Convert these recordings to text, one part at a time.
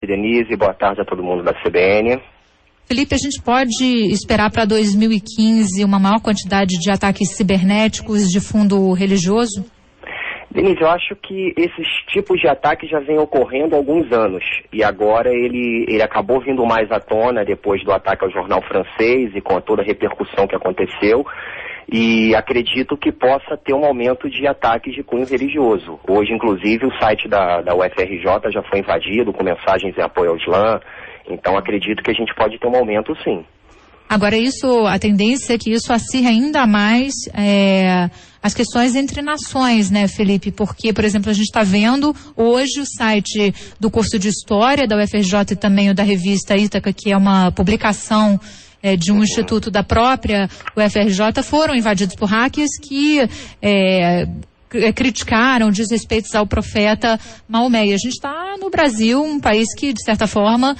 Denise, boa tarde a todo mundo da CBN. Felipe, a gente pode esperar para 2015 uma maior quantidade de ataques cibernéticos de fundo religioso? Denise, eu acho que esses tipos de ataques já vêm ocorrendo há alguns anos e agora ele acabou vindo mais à tona depois do ataque ao jornal francês e com toda a repercussão que aconteceu, e acredito que possa ter um aumento de ataques de cunho religioso. Hoje, inclusive, o site da UFRJ já foi invadido com mensagens em apoio ao Islã, então acredito que a gente pode ter um aumento, sim. Agora, a tendência é que isso acirre ainda mais as questões entre nações, né, Felipe? Porque, por exemplo, a gente está vendo hoje o site do curso de História da UFRJ e também o da revista Ítaca, que é uma publicação de um instituto da própria UFRJ, foram invadidos por hackers que criticaram desrespeitos ao profeta Maomé. E a gente está no Brasil, um país que, de certa forma,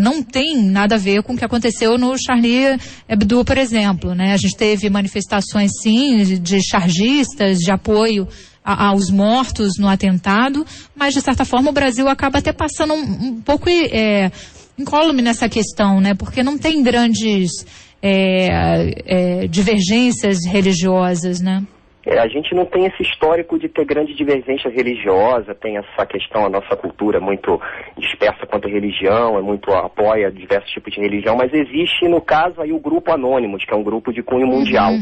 não tem nada a ver com o que aconteceu no Charlie Hebdo, por exemplo, né? A gente teve manifestações, sim, de chargistas, de apoio aos mortos no atentado, mas, de certa forma, o Brasil acaba até passando um pouco incólume nessa questão, né? Porque não tem grandes divergências religiosas, né? A gente não tem esse histórico de ter grande divergência religiosa, tem essa questão, a nossa cultura é muito dispersa quanto à religião, apoia diversos tipos de religião, mas existe, no caso, aí o grupo Anonymous, que é um grupo de cunho mundial.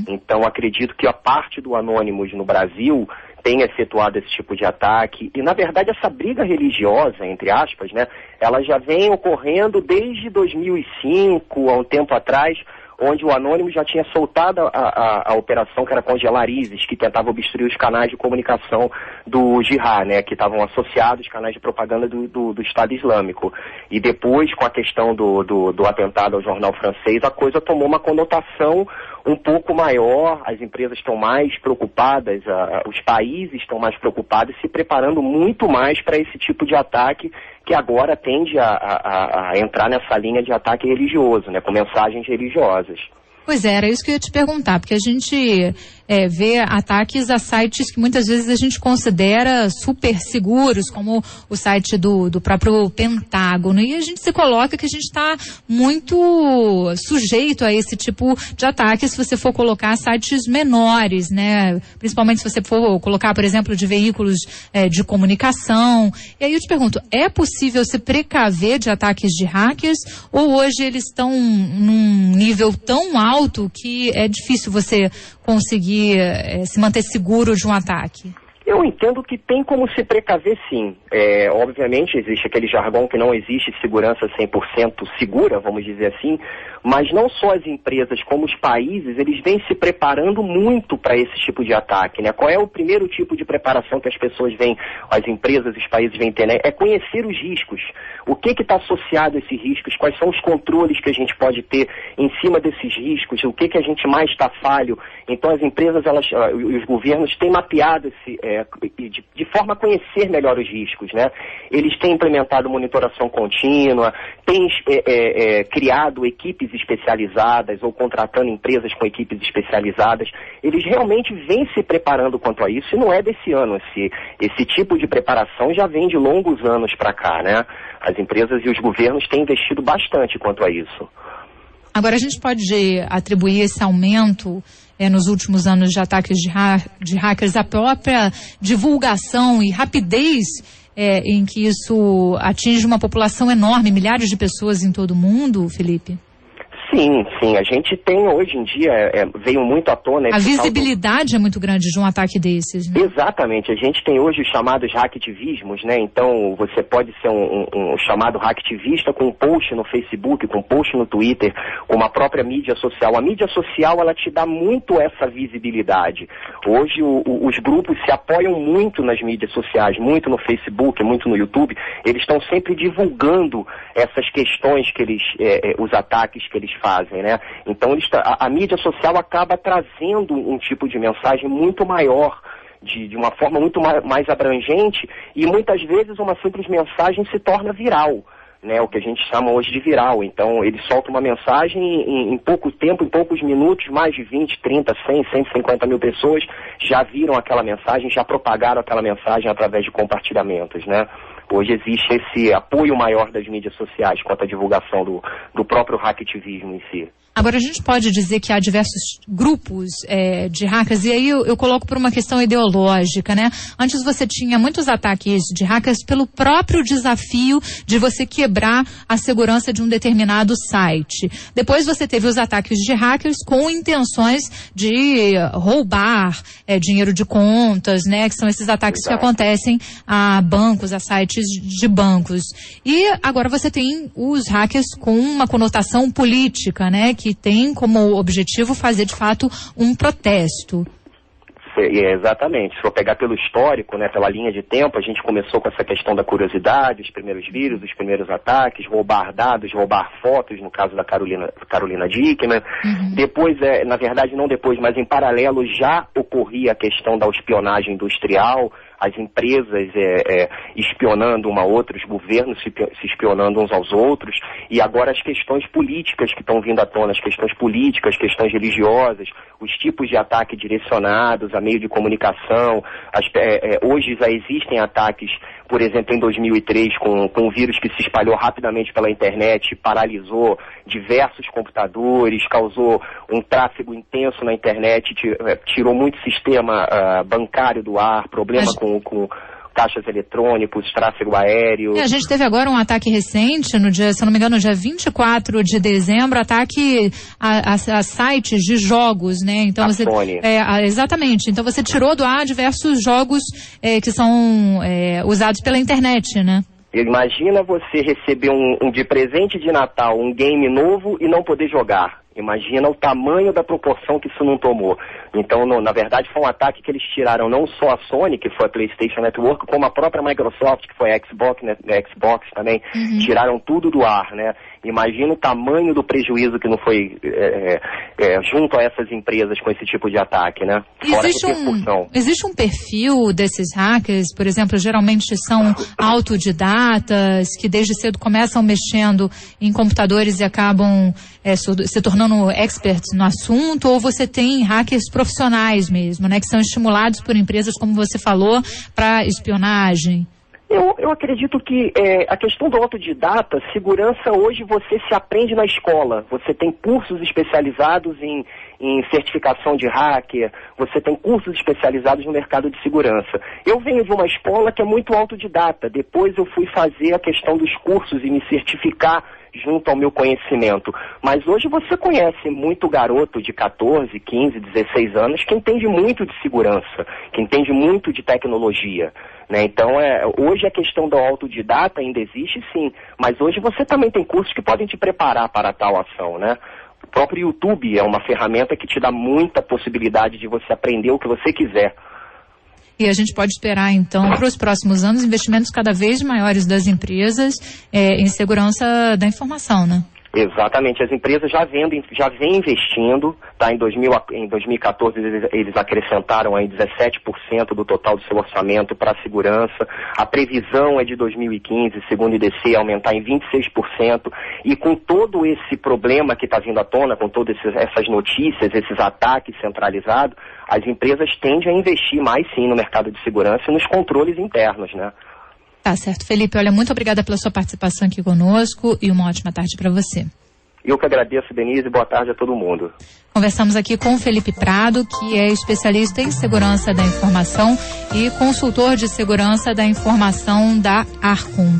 Então, acredito que a parte do Anonymous no Brasil tem efetuado esse tipo de ataque, e, na verdade, essa briga religiosa, entre aspas, né, ela já vem ocorrendo desde 2005, há um tempo atrás, onde o Anônimo já tinha soltado a operação que era congelar ISIS, que tentava obstruir os canais de comunicação do Jihad, né, que estavam associados aos canais de propaganda do Estado Islâmico. E depois, com a questão do atentado ao jornal francês, a coisa tomou uma conotação um pouco maior, as empresas estão mais preocupadas, os países estão mais preocupados, se preparando muito mais para esse tipo de ataque, que agora tende a entrar nessa linha de ataque religioso, né, com mensagens religiosas. Pois é, era isso que eu ia te perguntar, porque a gente vê ataques a sites que muitas vezes a gente considera super seguros, como o site do próprio Pentágono, e a gente se coloca que a gente está muito sujeito a esse tipo de ataque se você for colocar sites menores, né? Principalmente se você for colocar, por exemplo, de veículos de comunicação. E aí eu te pergunto, é possível se precaver de ataques de hackers, ou hoje eles estão num nível tão alto que é difícil você conseguir se manter seguro de um ataque? Eu entendo que tem como se precaver, sim. Obviamente existe aquele jargão que não existe segurança 100% segura, vamos dizer assim, mas não só as empresas como os países, eles vêm se preparando muito para esse tipo de ataque, né? Qual é o primeiro tipo de preparação que as pessoas vêm, as empresas, os países vêm ter, né? É conhecer os riscos. O que está associado a esses riscos? Quais são os controles que a gente pode ter em cima desses riscos? O que a gente mais está falho? Então as empresas, os governos têm mapeado de forma a conhecer melhor os riscos, né? Eles têm implementado monitoração contínua, têm criado equipes especializadas ou contratando empresas com equipes especializadas. Eles realmente vêm se preparando quanto a isso, e não é desse ano. Esse tipo de preparação já vem de longos anos para cá, né? As empresas e os governos têm investido bastante quanto a isso. Agora, a gente pode atribuir esse aumento nos últimos anos de ataques de hackers à própria divulgação e rapidez em que isso atinge uma população enorme, milhares de pessoas em todo o mundo, Felipe? Sim. A gente tem hoje em dia, veio muito à tona... A visibilidade é muito grande de um ataque desses, né? Exatamente. A gente tem hoje os chamados hacktivismos, né? Então, você pode ser um chamado hacktivista com um post no Facebook, com um post no Twitter, com uma própria mídia social. A mídia social, ela te dá muito essa visibilidade. Hoje, os grupos se apoiam muito nas mídias sociais, muito no Facebook, muito no YouTube. Eles estão sempre divulgando essas questões que os ataques que eles fazem, né? Então a mídia social acaba trazendo um tipo de mensagem muito maior, de uma forma muito mais abrangente, e muitas vezes uma simples mensagem se torna viral, né? O que a gente chama hoje de viral. Então ele solta uma mensagem em pouco tempo, em poucos minutos, mais de 20, 30, 100, 150 mil pessoas já viram aquela mensagem, já propagaram aquela mensagem através de compartilhamentos, né? Hoje existe esse apoio maior das mídias sociais quanto à divulgação do próprio hacktivismo em si. Agora, a gente pode dizer que há diversos grupos de hackers, e aí eu coloco por uma questão ideológica, né? Antes você tinha muitos ataques de hackers pelo próprio desafio de você quebrar a segurança de um determinado site. Depois você teve os ataques de hackers com intenções de roubar dinheiro de contas, né? Que são esses ataques que acontecem a bancos, a sites de bancos. E agora você tem os hackers com uma conotação política, né? Que tem como objetivo fazer, de fato, um protesto. Exatamente. Se for pegar pelo histórico, né, pela linha de tempo, a gente começou com essa questão da curiosidade, os primeiros vírus, os primeiros ataques, roubar dados, roubar fotos, no caso da Carolina Dickmann. Depois, na verdade, não depois, mas em paralelo já ocorria a questão da espionagem industrial, as empresas espionando uma a outra, os governos se espionando uns aos outros, e agora as questões políticas que estão vindo à tona, as questões políticas, questões religiosas, os tipos de ataque direcionados a meio de comunicação. Hoje já existem ataques, por exemplo, em 2003, com um vírus que se espalhou rapidamente pela internet, paralisou diversos computadores, causou um tráfego intenso na internet, tirou muito sistema bancário do ar, problema com caixas eletrônicos, tráfego aéreo. A gente teve agora um ataque recente, no dia, se eu não me engano, no dia 24 de dezembro, ataque a sites de jogos, né? Então exatamente. Então você tirou do ar diversos jogos que são usados pela internet, né? Imagina você receber de presente de Natal um game novo e não poder jogar. Imagina o tamanho da proporção que isso não tomou. Então, na verdade, foi um ataque que eles tiraram não só a Sony, que foi a PlayStation Network, como a própria Microsoft, que foi a Xbox, né, Xbox também. Tiraram tudo do ar, né? Imagina o tamanho do prejuízo que não foi junto a essas empresas com esse tipo de ataque, né? Fora Existe um perfil desses hackers, por exemplo, geralmente são autodidatas, que desde cedo começam mexendo em computadores e acabam se tornando experts no assunto, ou você tem hackers profissionais mesmo, né? Que são estimulados por empresas, como você falou, para espionagem? Eu acredito que a questão do autodidata, segurança, hoje você se aprende na escola. Você tem cursos especializados em certificação de hacker, você tem cursos especializados no mercado de segurança. Eu venho de uma escola que é muito autodidata. Depois eu fui fazer a questão dos cursos e me certificar junto ao meu conhecimento. Mas hoje você conhece muito garoto de 14, 15, 16 anos que entende muito de segurança, que entende muito de tecnologia, né? Então, hoje a questão do autodidata ainda existe, sim, mas hoje você também tem cursos que podem te preparar para tal ação, né? O próprio YouTube é uma ferramenta que te dá muita possibilidade de você aprender o que você quiser. E a gente pode esperar, então, para os próximos anos, investimentos cada vez maiores das empresas em segurança da informação, né? Exatamente. As empresas já vêm investindo, tá? Em 2014 eles acrescentaram aí 17% do total do seu orçamento para a segurança. A previsão é de 2015, segundo o IDC, aumentar em 26%. E com todo esse problema que está vindo à tona, com todas essas notícias, esses ataques centralizados, as empresas tendem a investir mais sim no mercado de segurança e nos controles internos, né? Tá certo, Felipe. Olha, muito obrigada pela sua participação aqui conosco e uma ótima tarde para você. Eu que agradeço, Denise, e boa tarde a todo mundo. Conversamos aqui com o Felipe Prado, que é especialista em segurança da informação e consultor de segurança da informação da Arcom.